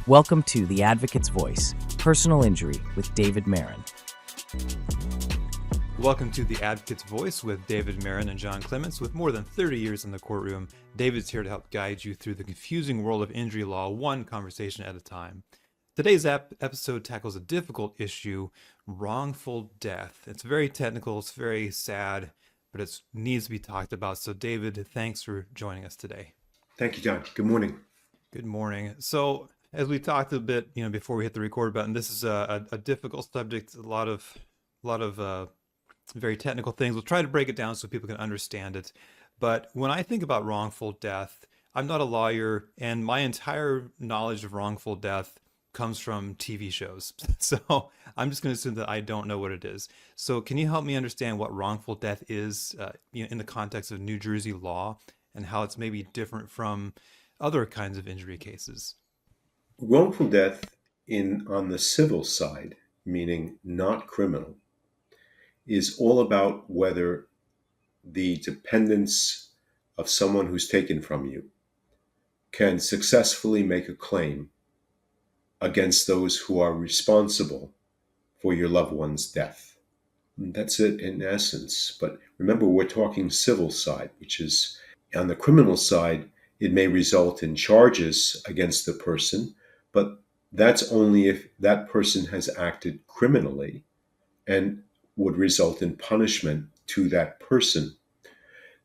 Welcome to The Advocate's Voice, Personal Injury with David Maran. Welcome to The Advocate's Voice with David Maran and Jon Clemence. With more than 30 years in the courtroom, David's here to help guide you through the confusing world of injury law, one conversation at a time. Today's episode tackles a difficult issue, wrongful death. It's very technical, it's very sad, but it needs to be talked about. So David, thanks for joining us today. Thank you, John. Good morning. Good morning. So as we talked a bit, before we hit the record button, this is a difficult subject, a lot of very technical things. We'll try to break it down so people can understand it. But when I think about wrongful death, I'm not a lawyer, and my entire knowledge of wrongful death comes from TV shows. So I'm just going to assume that I don't know what it is. So can you help me understand what wrongful death is in the context of New Jersey law and how it's maybe different from other kinds of injury cases? Wrongful death on the civil side, meaning not criminal, is all about whether the dependents of someone who's taken from you can successfully make a claim against those who are responsible for your loved one's death. And that's it in essence. But remember, we're talking civil side, which is on the criminal side, it may result in charges against the person, but that's only if that person has acted criminally and would result in punishment to that person.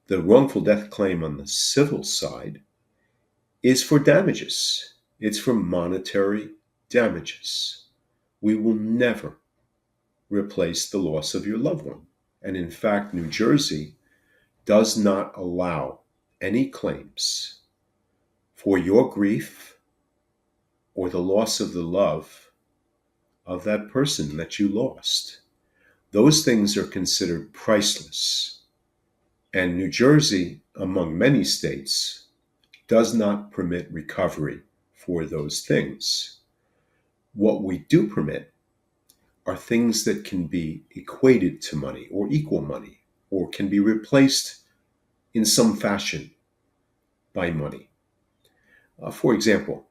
The wrongful death claim on the civil side is for damages. It's for monetary damages. We will never replace the loss of your loved one. And in fact, New Jersey does not allow any claims for your grief or the loss of the love of that person that you lost. Those things are considered priceless. And New Jersey, among many states, does not permit recovery for those things. What we do permit are things that can be equated to money or equal money or can be replaced in some fashion by money. For example,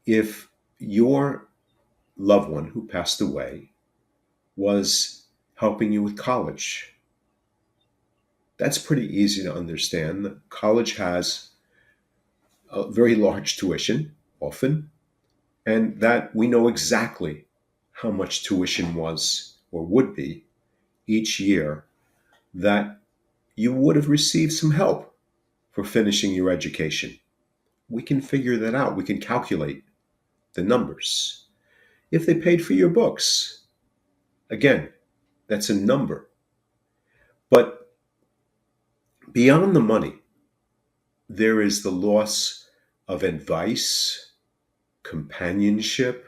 if your loved one who passed away was helping you with college, that's pretty easy to understand. College has a very large tuition, often, and that we know exactly how much tuition was or would be each year that you would have received some help for finishing your education. We can figure that out. We can calculate the numbers. If they paid for your books, again, that's a number. But beyond the money, there is the loss of advice, companionship,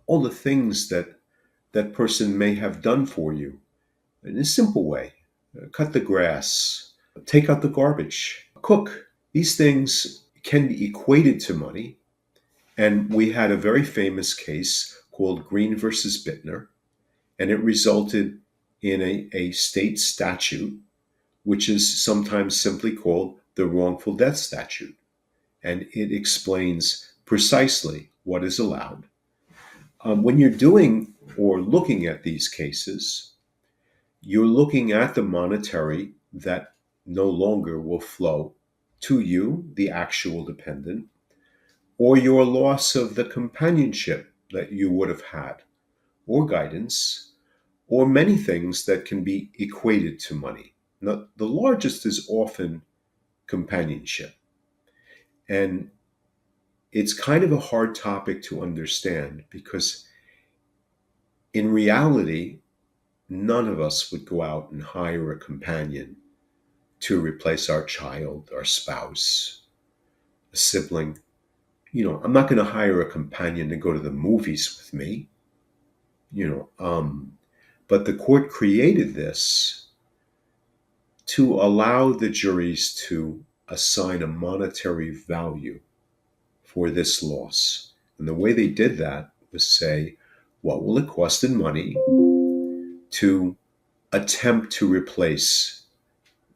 all the things that that person may have done for you in a simple way. Cut the grass, take out the garbage, cook. These things can be equated to money. And we had a very famous case called Green versus Bittner, and it resulted in a state statute, which is sometimes simply called the wrongful death statute. And it explains precisely what is allowed. When you're doing or looking at these cases, you're looking at the monetary that no longer will flow to you, the actual dependent, or your loss of the companionship that you would have had, or guidance, or many things that can be equated to money. Now, the largest is often companionship. And it's kind of a hard topic to understand because in reality, none of us would go out and hire a companion to replace our child, our spouse, a sibling. I'm not going to hire a companion to go to the movies with me, but the court created this to allow the juries to assign a monetary value for this loss. And the way they did that was say, what will it cost in money to attempt to replace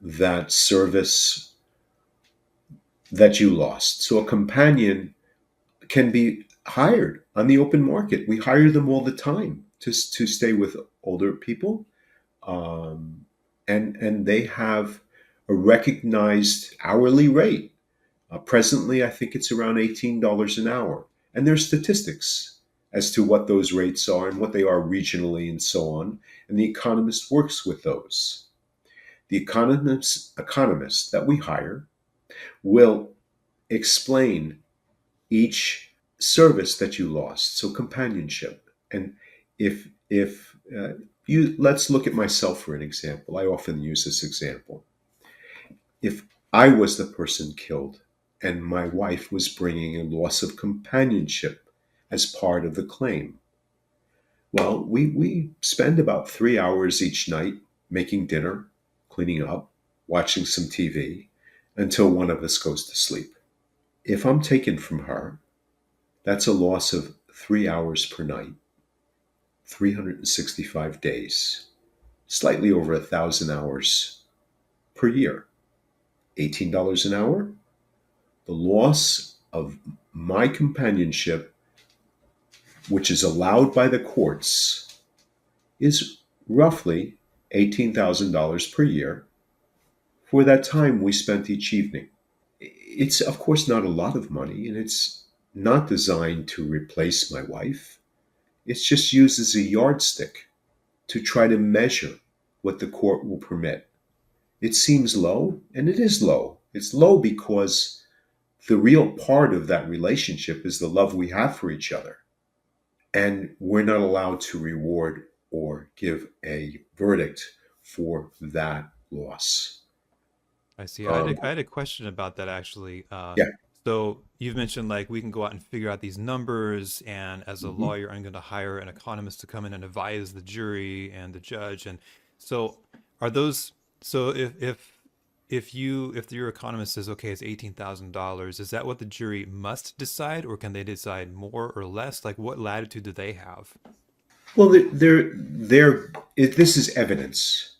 that service that you lost? So a companion can be hired on the open market. We hire them all the time to stay with older people, um, and they have a recognized hourly rate. Presently, I think it's around $18 an hour, and there's statistics as to what those rates are and what they are regionally and so on. And the economist works with those. The economist that we hire will explain each service that you lost. So companionship. And if you let's look at myself for an example. I often use this example. If I was the person killed and my wife was bringing a loss of companionship as part of the claim, well, we spend about 3 hours each night making dinner, cleaning up, watching some TV until one of us goes to sleep. If I'm taken from her, that's a loss of 3 hours per night, 365 days, slightly over 1,000 hours per year. $18 an hour. The loss of my companionship, which is allowed by the courts, is roughly $18,000 per year for that time we spent each evening. It's, of course, not a lot of money, and it's not designed to replace my wife. It's just used as a yardstick to try to measure what the court will permit. It seems low, and it is low. It's low because the real part of that relationship is the love we have for each other. And we're not allowed to reward or give a verdict for that loss. I see. Um, I had a question about that actually. yeah. So you've mentioned like we can go out and figure out these numbers, and as a Mhm. lawyer, I'm going to hire an economist to come in and advise the jury and the judge. And so are those? So if your economist says okay, it's $18,000, is that what the jury must decide, or can they decide more or less? Like what latitude do they have? Well, this is evidence.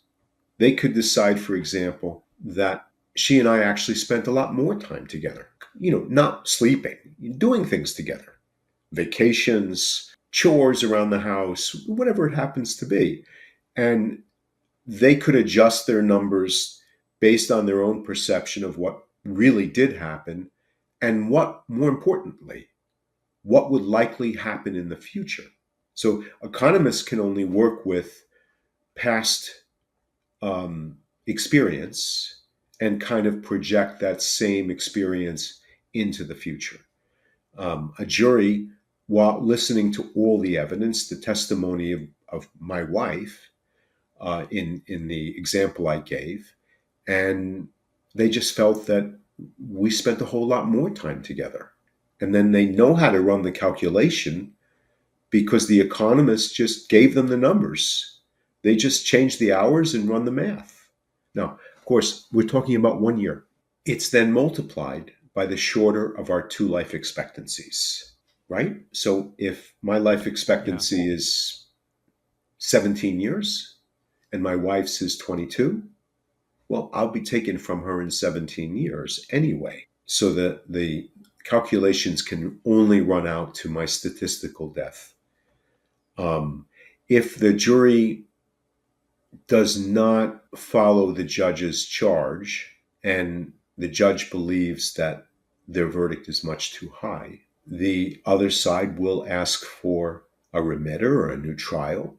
They could decide, for example, that she and I actually spent a lot more time together. Not sleeping, doing things together, vacations, chores around the house, whatever it happens to be. And they could adjust their numbers based on their own perception of what really did happen and what, more importantly, what would likely happen in the future. So economists can only work with past experience and kind of project that same experience into the future. A jury, while listening to all the evidence, the testimony of my wife in the example I gave, and they just felt that we spent a whole lot more time together. And then they know how to run the calculation because the economist just gave them the numbers. They just changed the hours and run the math. Now, of course, we're talking about 1 year. It's then multiplied by the shorter of our two life expectancies, right? So if my life Yeah, expectancy is 17 years and my wife's is 22, well, I'll be taken from her in 17 years anyway. So that the calculations can only run out to my statistical death. If the jury does not follow the judge's charge and the judge believes that their verdict is much too high, the other side will ask for a remitter or a new trial.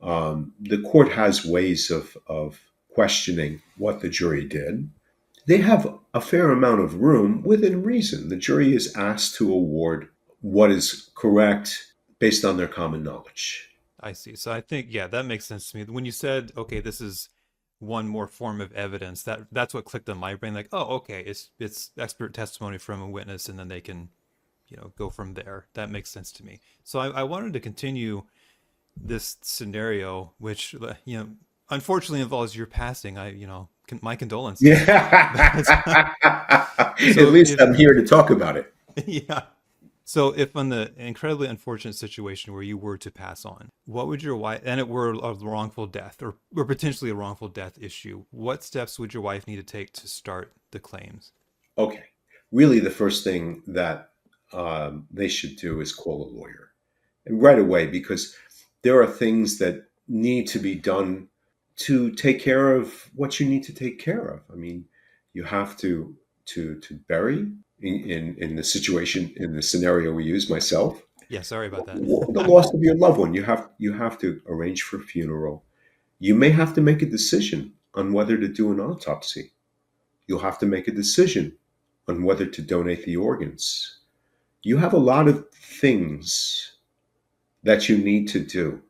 The court has ways of questioning what the jury did. They have a fair amount of room within reason. The jury is asked to award what is correct based on their common knowledge. I see. So I think yeah, that makes sense to me. When you said okay, this is one more form of evidence, that's what clicked on my brain. Like oh, okay, it's expert testimony from a witness, and then they can go from there. That makes sense to me. So I wanted to continue this scenario, which unfortunately involves your passing. My condolences. But, Yeah. At so least if I'm here to talk about it. yeah, so if on the incredibly unfortunate situation where you were to pass on, what would your wife, and it were a wrongful death or potentially a wrongful death issue, what steps would your wife need to take to start the claims? Okay. Really, the first thing that they should do is call a lawyer, and right away, because there are things that need to be done to take care of what you need to take care of. I mean, you have to bury in the situation, in the scenario we use, myself, Yeah, sorry about that. the loss of your loved one. You have to arrange for a funeral. You may have to make a decision on whether to do an autopsy. You'll have to make a decision on whether to donate the organs. You have a lot of things that you need to do.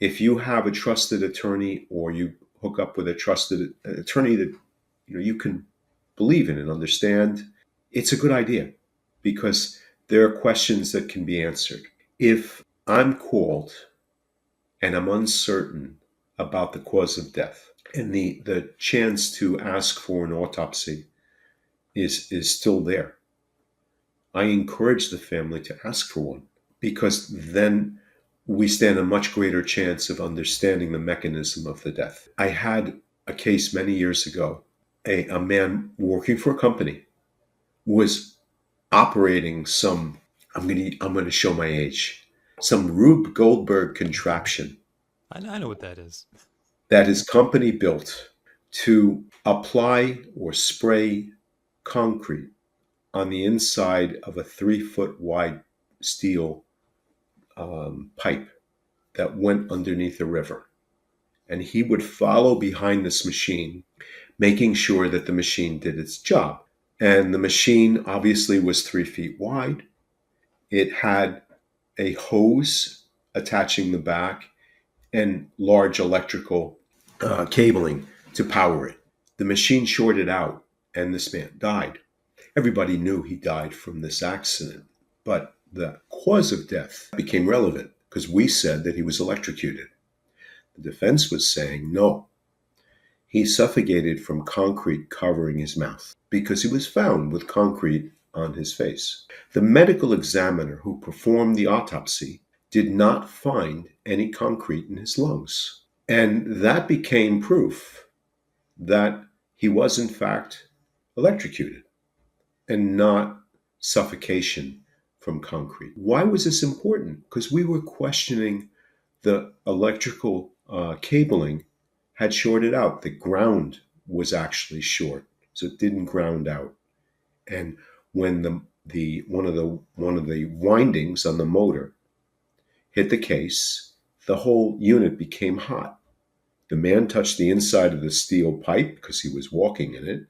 If you have a trusted attorney, or you hook up with a trusted attorney that you can believe in and understand, it's a good idea, because there are questions that can be answered. If I'm called and I'm uncertain about the cause of death, and the chance to ask for an autopsy is still there, I encourage the family to ask for one, because then we stand a much greater chance of understanding the mechanism of the death. I had a case many years ago. A man working for a company was operating some, I'm going to show my age, some Rube Goldberg contraption I know what that is. that his company built to apply or spray concrete on the inside of a 3-foot wide steel pipe that went underneath the river. And he would follow behind this machine, making sure that the machine did its job. And the machine obviously was 3 feet wide. It had a hose attaching the back and large electrical cabling to power it. The machine shorted out and this man died. Everybody knew he died from this accident, but the cause of death became relevant because we said that he was electrocuted. The defense was saying, no, he suffocated from concrete covering his mouth because he was found with concrete on his face. The medical examiner who performed the autopsy did not find any concrete in his lungs. And that became proof that he was, in fact, electrocuted and not suffocation from concrete. Why was this important? Because we were questioning the electrical cabling had shorted out. The ground was actually short, so it didn't ground out. And when one of the windings on the motor hit the case, the whole unit became hot. The man touched the inside of the steel pipe because he was walking in it,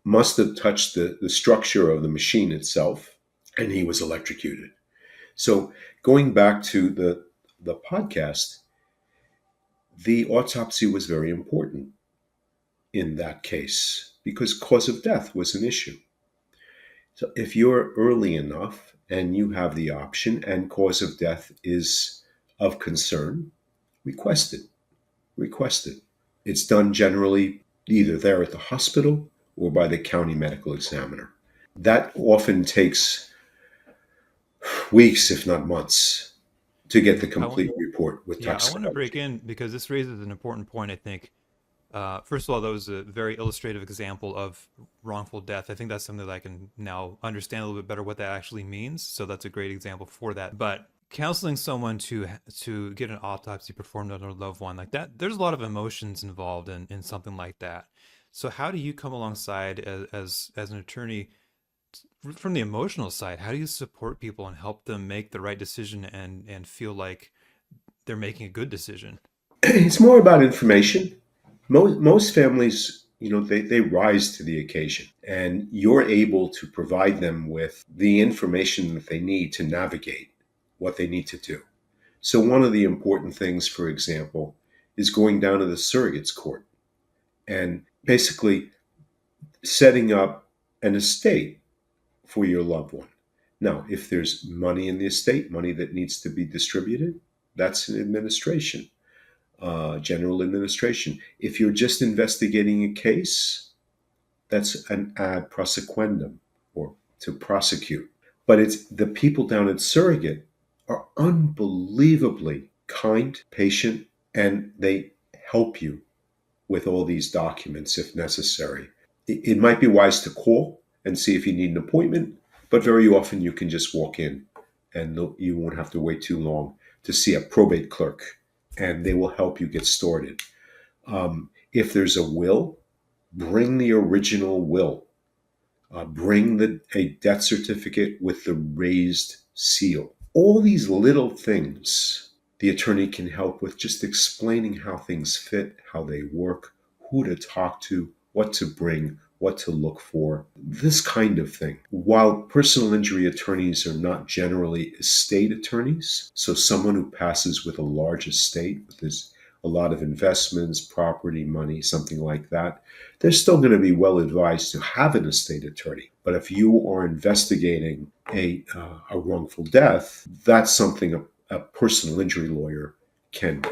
must have touched the structure of the machine itself, and he was electrocuted. So going back to the podcast, the autopsy was very important in that case because cause of death was an issue. So if you're early enough and you have the option and cause of death is of concern, request it. Request it. It's done generally either there at the hospital or by the county medical examiner. That often takes weeks, if not months, to get the complete report with Yeah, I want to toxicology. break in because this raises an important point, I think. First of all, that was a very illustrative example of wrongful death. I think that's something that I can now understand a little bit better what that actually means. So that's a great example for that. But counseling someone to get an autopsy performed on a loved one like that, there's a lot of emotions involved in something like that. So how do you come alongside as an attorney from the emotional side? How do you support people and help them make the right decision and feel like they're making a good decision? It's more about information. Most families, they rise to the occasion, and you're able to provide them with the information that they need to navigate what they need to do. So one of the important things, for example, is going down to the surrogates court and basically setting up an estate for your loved one. Now, if there's money in the estate, money that needs to be distributed, that's an administration. General administration. If you're just investigating a case, that's an ad prosequendum, or to prosecute. But it's the people down at Surrogate are unbelievably kind, patient, and they help you with all these documents if necessary. It might be wise to call and see if you need an appointment, But very often you can just walk in and you won't have to wait too long to see a probate clerk, and they will help you get started. If there's a will, bring the original will. Bring a death certificate with the raised seal. All these little things the attorney can help with, just explaining how things fit, how they work, who to talk to, what to bring, what to look for, this kind of thing. While personal injury attorneys are not generally estate attorneys, so someone who passes with a large estate, with a lot of investments, property, money, something like that, they're still going to be well advised to have an estate attorney. But if you are investigating a wrongful death, that's something a personal injury lawyer can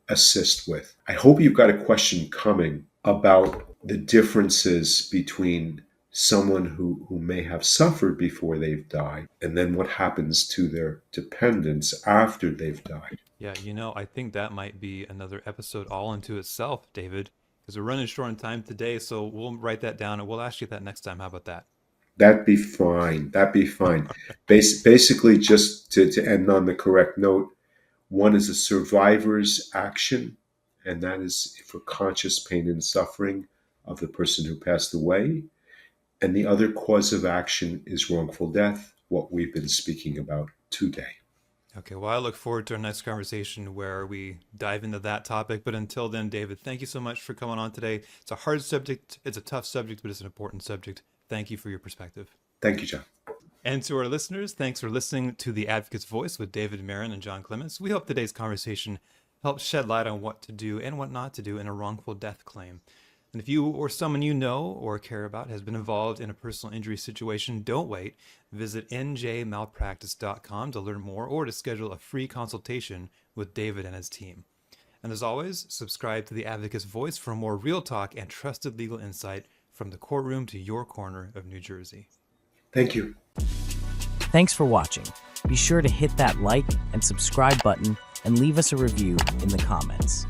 assist with. I hope you've got a question coming about the differences between someone who may have suffered before they've died and then what happens to their dependents after they've died. Yeah, I think that might be another episode all into itself, David, because we're running short on time today, so we'll write that down and we'll ask you that next time. How about that? That'd be fine. Basically, just to end on the correct note, one is a survivor's action, and that is for conscious pain and suffering of the person who passed away. And the other cause of action is wrongful death, what we've been speaking about today. Okay, well, I look forward to our next conversation where we dive into that topic. But until then, David, thank you so much for coming on today. It's a hard subject. It's a tough subject, but it's an important subject. Thank you for your perspective. Thank you, John. And to our listeners, thanks for listening to The Advocate's Voice with David Maran and Jon Clemence. We hope today's conversation helps shed light on what to do and what not to do in a wrongful death claim. And if you or someone you know or care about has been involved in a personal injury situation, don't wait. Visit njmalpractice.com to learn more or to schedule a free consultation with David and his team. And as always, subscribe to The Advocate's Voice for more real talk and trusted legal insight from the courtroom to your corner of New Jersey. Thank you. Thanks for watching. Be sure to hit that like and subscribe button and leave us a review in the comments.